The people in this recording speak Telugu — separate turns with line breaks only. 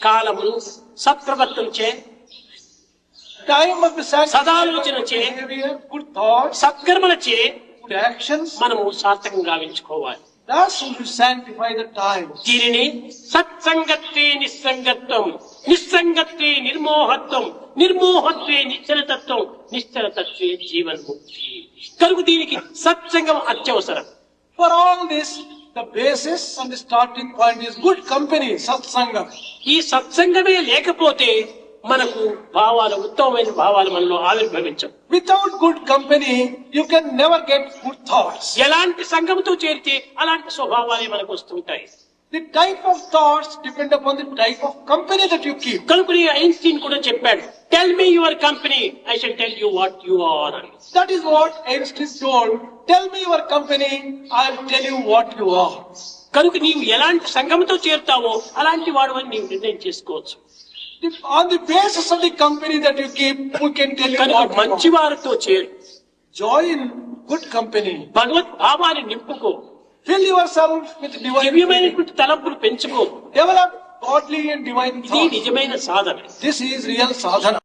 కాలమును సత్ప్రవర్తనచే,
time must be sanctified
సదాలోచనచే,
by behavior, good thoughts,
సత్కర్మలచే
good actions.
మనము సార్థకంగా గావించుకోవాలి.
Thus we should sanctify the time.
దీనిని సత్సంగత్వే నిస్సంగత్వం, నిస్సంగత్వే నిర్మోహత్వం, నిర్మోహత్వే నిశ్చలతత్వం, నిశ్చలతత్వే జీవన్ముక్తి. కనుక దీనికి సత్సంగం అత్యవసరం.
For all this, the basis and the starting point is good company, satsanga.
ఈ సత్సంగమే లేకపోతే మనకు భావాలు, ఉత్తమమైన భావాలు మనలో ఆవిర్భవించవు.
Without good company, you can never get good thoughts.
ఎలాంటి సంఘంతో చేరితే అలాంటి స్వభావాలే మనకు వస్తుంటాయి.
The type of thoughts depend upon the type of company that you keep.
కనుక ఐన్స్టీన్ కూడా చెప్పాడు, tell me your company, I shall tell you what you are అని.
That is what Einstein told. Tell me your company, I will tell you what you are.
కనుక నీవు ఎలాంటి సంఘంతో చేరుతావో అలాంటి వాడు అని నీవు నిర్ణయం చేసుకోవచ్చు.
On the basis of the company that you keep, we can tell you
కనుక
what you
మంచి
are.
వారితో చేరు,
Join good company.
భగవత్ భావాన్ని నింపుకో,
Fill yourself with divine feeling.
దివ్యమైనటువంటి తలంపులు పెంచుకో.
Develop godly and divine
ఇది
thoughts.
నిజమైన సాధన.
This is real sadhana.